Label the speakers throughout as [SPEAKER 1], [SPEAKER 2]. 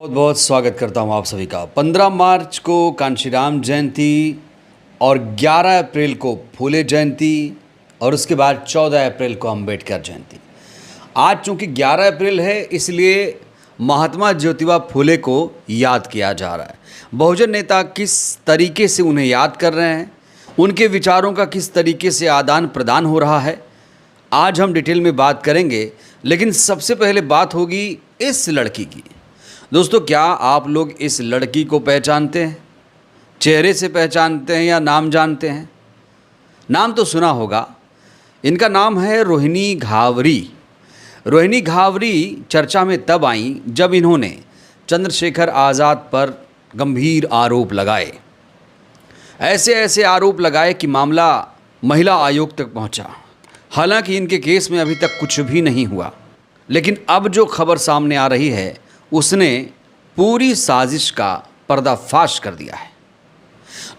[SPEAKER 1] बहुत बहुत स्वागत करता हूं आप सभी का। 15 मार्च को कांशीराम जयंती और 11 अप्रैल को फूले जयंती और उसके बाद 14 अप्रैल को अंबेडकर जयंती। आज चूंकि 11 अप्रैल है इसलिए महात्मा ज्योतिबा फूले को याद किया जा रहा है। बहुजन नेता किस तरीके से उन्हें याद कर रहे हैं, उनके विचारों का किस तरीके से आदान प्रदान हो रहा है, आज हम डिटेल में बात करेंगे। लेकिन सबसे पहले बात होगी इस लड़की की। दोस्तों, क्या आप लोग इस लड़की को पहचानते हैं? चेहरे से पहचानते हैं या नाम जानते हैं? नाम तो सुना होगा। इनका नाम है रोहिणी घावरी। रोहिणी घावरी चर्चा में तब आई जब इन्होंने चंद्रशेखर आज़ाद पर गंभीर आरोप लगाए। ऐसे ऐसे आरोप लगाए कि मामला महिला आयोग तक पहुंचा। हालांकि इनके केस में अभी तक कुछ भी नहीं हुआ, लेकिन अब जो खबर सामने आ रही है उसने पूरी साजिश का पर्दाफाश कर दिया है।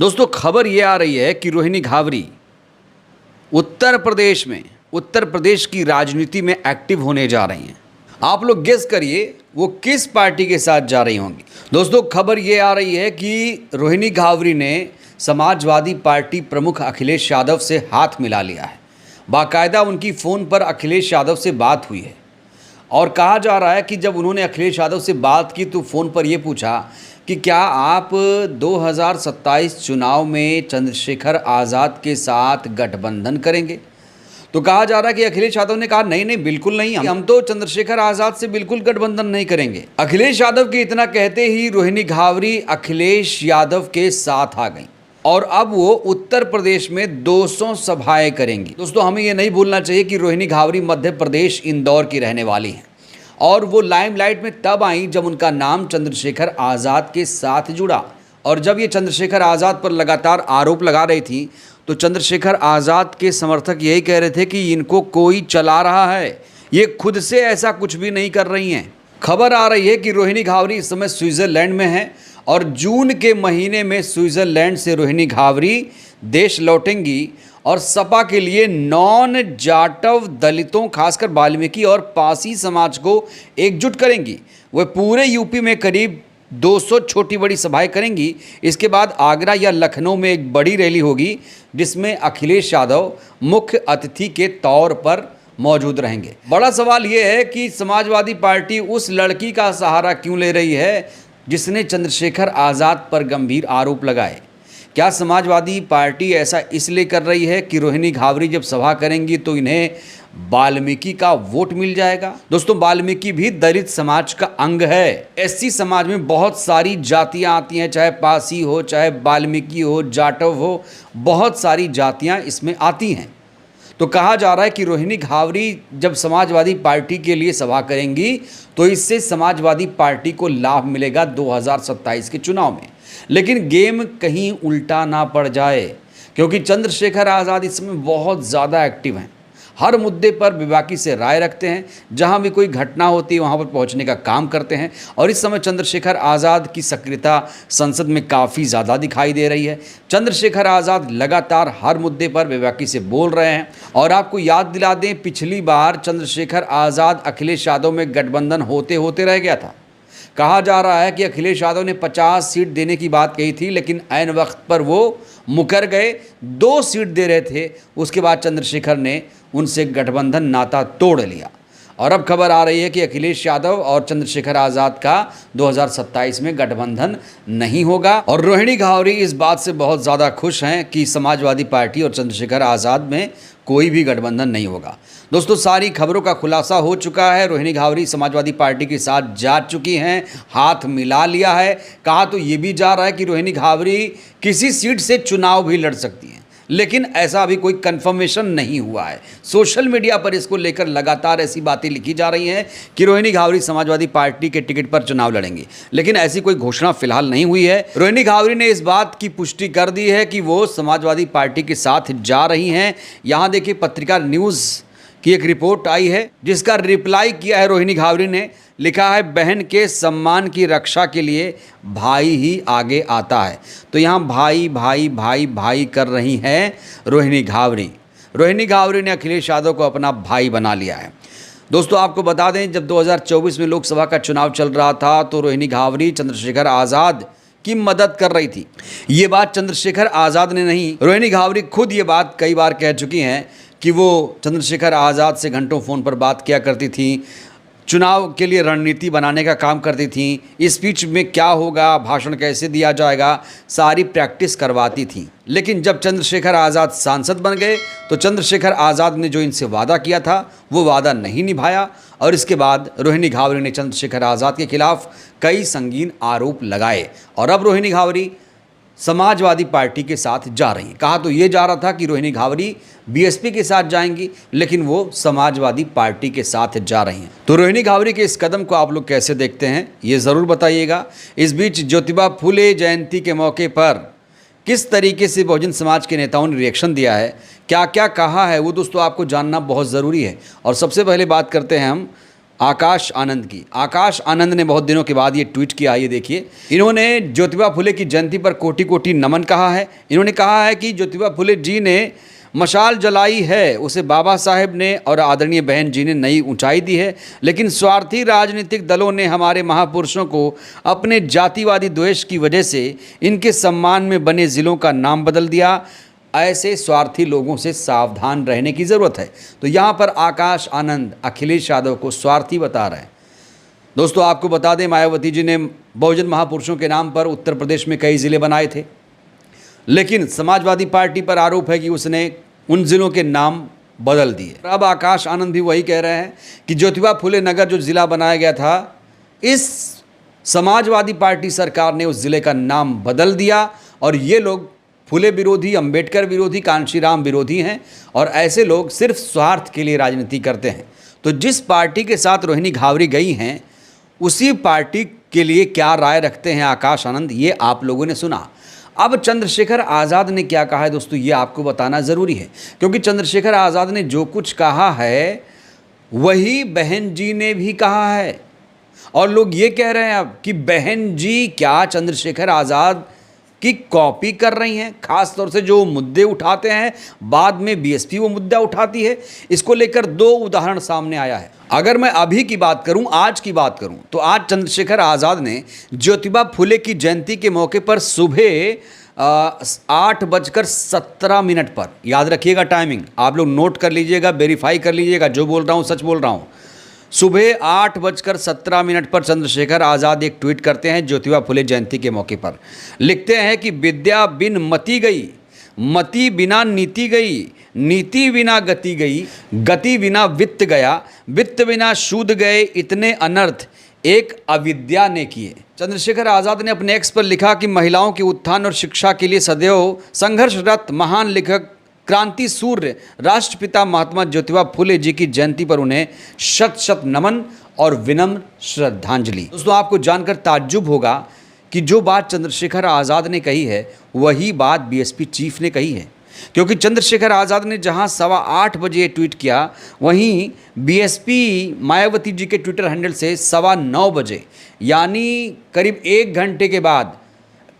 [SPEAKER 1] दोस्तों, खबर ये आ रही है कि रोहिणी घावरी उत्तर प्रदेश की राजनीति में एक्टिव होने जा रही हैं। आप लोग गेस करिए वो किस पार्टी के साथ जा रही होंगी। दोस्तों, खबर ये आ रही है कि रोहिणी घावरी ने समाजवादी पार्टी प्रमुख अखिलेश यादव से हाथ मिला लिया है। बाकायदा उनकी फ़ोन पर अखिलेश यादव से बात हुई है और कहा जा रहा है कि जब उन्होंने अखिलेश यादव से बात की तो फ़ोन पर ये पूछा कि क्या आप 2027 चुनाव में चंद्रशेखर आज़ाद के साथ गठबंधन करेंगे। तो कहा जा रहा है कि अखिलेश यादव ने कहा नहीं बिल्कुल नहीं, हम तो चंद्रशेखर आज़ाद से बिल्कुल गठबंधन नहीं करेंगे। अखिलेश यादव के इतना कहते ही रोहिणी घावरी अखिलेश यादव के साथ आ गई और अब वो उत्तर प्रदेश में 200 सभाएं करेंगी। दोस्तों, हमें ये नहीं भूलना चाहिए कि रोहिणी घावरी मध्य प्रदेश इंदौर की रहने वाली हैं और वो लाइमलाइट में तब आई जब उनका नाम चंद्रशेखर आज़ाद के साथ जुड़ा। और जब ये चंद्रशेखर आज़ाद पर लगातार आरोप लगा रही थी तो चंद्रशेखर आज़ाद के समर्थक यही कह रहे थे कि इनको कोई चला रहा है, ये खुद से ऐसा कुछ भी नहीं कर रही हैं। खबर आ रही है कि रोहिणी घावरी इस समय स्विट्ज़रलैंड में है और जून के महीने में स्विट्ज़रलैंड से रोहिणी घावरी देश लौटेंगी और सपा के लिए नॉन जाटव दलितों, खासकर वाल्मीकि और पासी समाज को एकजुट करेंगी। वह पूरे यूपी में करीब 200 छोटी बड़ी सभाएं करेंगी। इसके बाद आगरा या लखनऊ में एक बड़ी रैली होगी जिसमें अखिलेश यादव मुख्य अतिथि के तौर पर मौजूद रहेंगे। बड़ा सवाल यह है कि समाजवादी पार्टी उस लड़की का सहारा क्यों ले रही है जिसने चंद्रशेखर आज़ाद पर गंभीर आरोप लगाए। क्या समाजवादी पार्टी ऐसा इसलिए कर रही है कि रोहिणी घावरी जब सभा करेंगी तो इन्हें वाल्मीकि का वोट मिल जाएगा? दोस्तों, वाल्मीकि भी दलित समाज का अंग है। एससी समाज में बहुत सारी जातियां आती हैं, चाहे पासी हो, चाहे वाल्मीकि हो, जाटव हो, बहुत सारी जातियां इसमें आती हैं। तो कहा जा रहा है कि रोहिणी घावरी जब समाजवादी पार्टी के लिए सभा करेंगी तो इससे समाजवादी पार्टी को लाभ मिलेगा 2027 के चुनाव में। लेकिन गेम कहीं उल्टा ना पड़ जाए, क्योंकि चंद्रशेखर आज़ाद इस समय बहुत ज़्यादा एक्टिव हैं। हर मुद्दे पर बेबाकी से राय रखते हैं, जहां भी कोई घटना होती है वहां पर पहुंचने का काम करते हैं। और इस समय चंद्रशेखर आज़ाद की सक्रियता संसद में काफ़ी ज़्यादा दिखाई दे रही है। चंद्रशेखर आज़ाद लगातार हर मुद्दे पर बेबाकी से बोल रहे हैं। और आपको याद दिला दें, पिछली बार चंद्रशेखर आज़ाद अखिलेश यादव में गठबंधन होते होते रह गया था। कहा जा रहा है कि अखिलेश यादव ने 50 सीट देने की बात कही थी, लेकिन ऐन वक्त पर वो मुकर गए। 2 सीट दे रहे थे, उसके बाद चंद्रशेखर ने उनसे गठबंधन नाता तोड़ लिया। और अब खबर आ रही है कि अखिलेश यादव और चंद्रशेखर आज़ाद का 2027 में गठबंधन नहीं होगा। और रोहिणी घावरी इस बात से बहुत ज़्यादा खुश हैं कि समाजवादी पार्टी और चंद्रशेखर आज़ाद में कोई भी गठबंधन नहीं होगा। दोस्तों, सारी खबरों का खुलासा हो चुका है। रोहिणी घावरी समाजवादी पार्टी के साथ जा चुकी हैं, हाथ मिला लिया है। कहा तो ये भी जा रहा है कि रोहिणी घावरी किसी सीट से चुनाव भी लड़ सकती हैं, लेकिन ऐसा अभी कोई कंफर्मेशन नहीं हुआ है। सोशल मीडिया पर इसको लेकर लगातार ऐसी बातें लिखी जा रही हैं कि रोहिणी घावरी समाजवादी पार्टी के टिकट पर चुनाव लड़ेंगी, लेकिन ऐसी कोई घोषणा फिलहाल नहीं हुई है। रोहिणी घावरी ने इस बात की पुष्टि कर दी है कि वो समाजवादी पार्टी के साथ जा रही हैं। यहाँ देखिए, पत्रिका न्यूज़ की एक रिपोर्ट आई है जिसका रिप्लाई किया है रोहिणी घावरी ने। लिखा है, बहन के सम्मान की रक्षा के लिए भाई ही आगे आता है। तो यहाँ भाई भाई भाई भाई कर रही हैं रोहिणी घावरी। रोहिणी घावरी ने अखिलेश यादव को अपना भाई बना लिया है। दोस्तों आपको बता दें, जब 2024 में लोकसभा का चुनाव चल रहा था तो रोहिणी घावरी चंद्रशेखर आज़ाद की मदद कर रही थी। ये बात चंद्रशेखर आज़ाद ने नहीं, रोहिणी घावरी खुद ये बात कई बार कह चुकी हैं कि वो चंद्रशेखर आज़ाद से घंटों फ़ोन पर बात किया करती थी, चुनाव के लिए रणनीति बनाने का काम करती थी, स्पीच में क्या होगा, भाषण कैसे दिया जाएगा, सारी प्रैक्टिस करवाती थी। लेकिन जब चंद्रशेखर आज़ाद सांसद बन गए तो चंद्रशेखर आज़ाद ने जो इनसे वादा किया था वो वादा नहीं निभाया और इसके बाद रोहिणी घावरी ने चंद्रशेखर आज़ाद के खिलाफ कई संगीन आरोप लगाए और अब रोहिणी घावरी समाजवादी पार्टी के साथ जा रही हैं। कहा तो ये जा रहा था कि रोहिणी घावरी बीएसपी के साथ जाएंगी, लेकिन वो समाजवादी पार्टी के साथ जा रही हैं। तो रोहिणी घावरी के इस कदम को आप लोग कैसे देखते हैं, ये ज़रूर बताइएगा। इस बीच ज्योतिबा फुले जयंती के मौके पर किस तरीके से बहुजन समाज के नेताओं ने रिएक्शन दिया है, क्या क्या कहा है, वो दोस्तों आपको जानना बहुत ज़रूरी है। और सबसे पहले बात करते हैं हम आकाश आनंद की। आकाश आनंद ने बहुत दिनों के बाद ये ट्वीट किया, ये देखिए। इन्होंने ज्योतिबा फुले की जयंती पर कोटि कोटि नमन कहा है। इन्होंने कहा है कि ज्योतिबा फुले जी ने मशाल जलाई है, उसे बाबा साहेब ने और आदरणीय बहन जी ने नई ऊंचाई दी है, लेकिन स्वार्थी राजनीतिक दलों ने हमारे महापुरुषों को अपने जातिवादी द्वेष की वजह से इनके सम्मान में बने ज़िलों का नाम बदल दिया। ऐसे स्वार्थी लोगों से सावधान रहने की ज़रूरत है। तो यहाँ पर आकाश आनंद अखिलेश यादव को स्वार्थी बता रहे हैं। दोस्तों आपको बता दें, मायावती जी ने बहुजन महापुरुषों के नाम पर उत्तर प्रदेश में कई ज़िले बनाए थे, लेकिन समाजवादी पार्टी पर आरोप है कि उसने उन ज़िलों के नाम बदल दिए। अब आकाश आनंद भी वही कह रहे हैं कि ज्योतिबा फुले नगर जो ज़िला बनाया गया था, इस समाजवादी पार्टी सरकार ने उस ज़िले का नाम बदल दिया और ये लोग फुले विरोधी, अंबेडकर विरोधी, कांशीराम विरोधी हैं और ऐसे लोग सिर्फ स्वार्थ के लिए राजनीति करते हैं। तो जिस पार्टी के साथ रोहिणी घावरी गई हैं, उसी पार्टी के लिए क्या राय रखते हैं आकाश आनंद, ये आप लोगों ने सुना। अब चंद्रशेखर आज़ाद ने क्या कहा है दोस्तों, ये आपको बताना ज़रूरी है, क्योंकि चंद्रशेखर आज़ाद ने जो कुछ कहा है वही बहन जी ने भी कहा है। और लोग ये कह रहे हैं अब कि बहन जी क्या चंद्रशेखर आज़ाद की कॉपी कर रही हैं, खास तौर से जो मुद्दे उठाते हैं बाद में बीएसपी वो मुद्दा उठाती है। इसको लेकर दो उदाहरण सामने आया है। अगर मैं अभी की बात करूं, आज की बात करूं, तो आज चंद्रशेखर आज़ाद ने ज्योतिबा फुले की जयंती के मौके पर सुबह 8:17 पर, याद रखिएगा टाइमिंग, आप लोग नोट कर लीजिएगा, वेरीफाई कर लीजिएगा, जो बोल रहा हूँ सच बोल रहा हूँ। सुबह 8:17 पर चंद्रशेखर आज़ाद एक ट्वीट करते हैं ज्योतिबा फुले जयंती के मौके पर। लिखते हैं कि विद्या बिन मति गई, मति बिना नीति गई, नीति बिना गति गई, गति बिना वित्त गया, वित्त बिना शूद गए, इतने अनर्थ एक अविद्या ने किए। चंद्रशेखर आज़ाद ने अपने एक्स पर लिखा कि महिलाओं के उत्थान और शिक्षा के लिए सदैव संघर्षरत महान लेखक, क्रांति सूर्य, राष्ट्रपिता महात्मा ज्योतिबा फुले जी की जयंती पर उन्हें शत शत नमन और विनम्र श्रद्धांजलि। दोस्तों आपको जानकर ताज्जुब होगा कि जो बात चंद्रशेखर आज़ाद ने कही है वही बात बीएसपी चीफ ने कही है, क्योंकि चंद्रशेखर आज़ाद ने जहां 8:15 बजे ट्वीट किया, वहीं बीएसपी मायावती जी के ट्विटर हैंडल से 9:15 बजे, यानी करीब 1 घंटे के बाद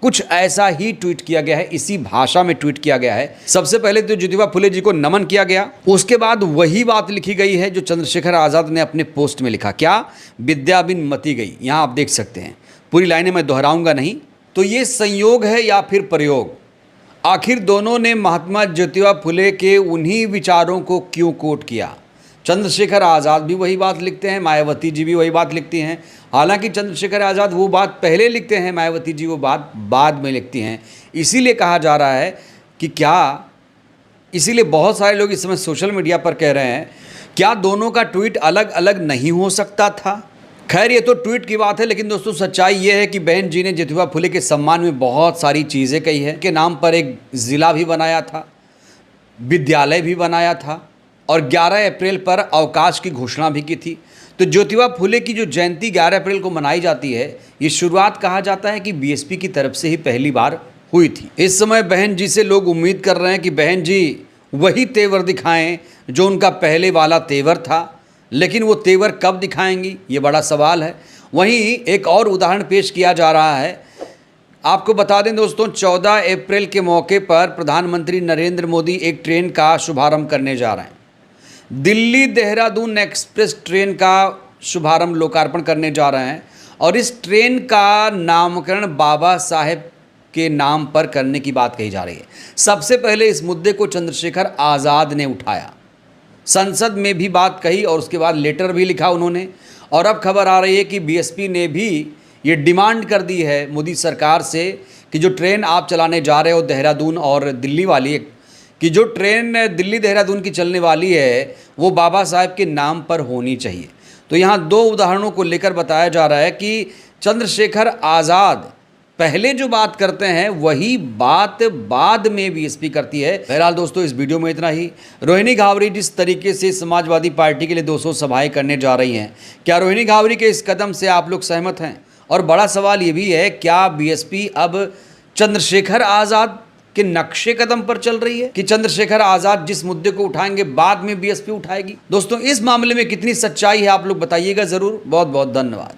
[SPEAKER 1] कुछ ऐसा ही ट्वीट किया गया है, इसी भाषा में ट्वीट किया गया है। सबसे पहले तो ज्योतिबा फुले जी को नमन किया गया, उसके बाद वही बात लिखी गई है जो चंद्रशेखर आज़ाद ने अपने पोस्ट में लिखा। क्या? विद्या बिन मति गई। यहाँ आप देख सकते हैं, पूरी लाइनें मैं दोहराऊंगा नहीं। तो ये संयोग है या फिर प्रयोग? आखिर दोनों ने महात्मा ज्योतिबा फुले के उन्हीं विचारों को क्यों कोट किया? चंद्रशेखर आज़ाद भी वही बात लिखते हैं, मायावती जी भी वही बात लिखती हैं। हालांकि चंद्रशेखर आज़ाद वो बात पहले लिखते हैं, मायावती जी वो बात बाद में लिखती हैं। इसीलिए कहा जा रहा है कि क्या, इसीलिए बहुत सारे लोग इस समय सोशल मीडिया पर कह रहे हैं क्या दोनों का ट्वीट अलग अलग नहीं हो सकता था? खैर ये तो ट्वीट की बात है, लेकिन दोस्तों सच्चाई ये है कि बहन जी ने ज्योतिबा फुले के सम्मान में बहुत सारी चीज़ें कही है। के नाम पर एक ज़िला भी बनाया था, विद्यालय भी बनाया था और 11 अप्रैल पर अवकाश की घोषणा भी की थी। तो ज्योतिबा फुले की जो जयंती 11 अप्रैल को मनाई जाती है, ये शुरुआत कहा जाता है कि बीएसपी की तरफ से ही पहली बार हुई थी। इस समय बहन जी से लोग उम्मीद कर रहे हैं कि बहन जी वही तेवर दिखाएं जो उनका पहले वाला तेवर था, लेकिन वो तेवर कब दिखाएंगी, ये बड़ा सवाल है। वहीं एक और उदाहरण पेश किया जा रहा है। आपको बता दें दोस्तों, 14 अप्रैल के मौके पर प्रधानमंत्री नरेंद्र मोदी एक ट्रेन का शुभारंभ करने जा रहे हैं, दिल्ली देहरादून एक्सप्रेस ट्रेन का शुभारंभ लोकार्पण करने जा रहे हैं और इस ट्रेन का नामकरण बाबा साहेब के नाम पर करने की बात कही जा रही है। सबसे पहले इस मुद्दे को चंद्रशेखर आज़ाद ने उठाया, संसद में भी बात कही और उसके बाद लेटर भी लिखा उन्होंने। और अब खबर आ रही है कि बीएसपी ने भी ये डिमांड कर दी है मोदी सरकार से कि जो ट्रेन आप चलाने जा रहे हो देहरादून और दिल्ली वाली, कि जो ट्रेन दिल्ली देहरादून की चलने वाली है वो बाबा साहेब के नाम पर होनी चाहिए। तो यहाँ दो उदाहरणों को लेकर बताया जा रहा है कि चंद्रशेखर आज़ाद पहले जो बात करते हैं वही बात बाद में बीएसपी करती है। बहरहाल दोस्तों, इस वीडियो में इतना ही। रोहिणी घावरी जिस तरीके से समाजवादी पार्टी के लिए 200 सभाएं करने जा रही हैं, क्या रोहिणी घावरी के इस कदम से आप लोग सहमत हैं? और बड़ा सवाल ये भी है, क्या बीएसपी अब चंद्रशेखर आज़ाद के नक्शे कदम पर चल रही है कि चंद्रशेखर आज़ाद जिस मुद्दे को उठाएंगे बाद में बीएसपी उठाएगी? दोस्तों, इस मामले में कितनी सच्चाई है आप लोग बताइएगा ज़रूर। बहुत बहुत धन्यवाद।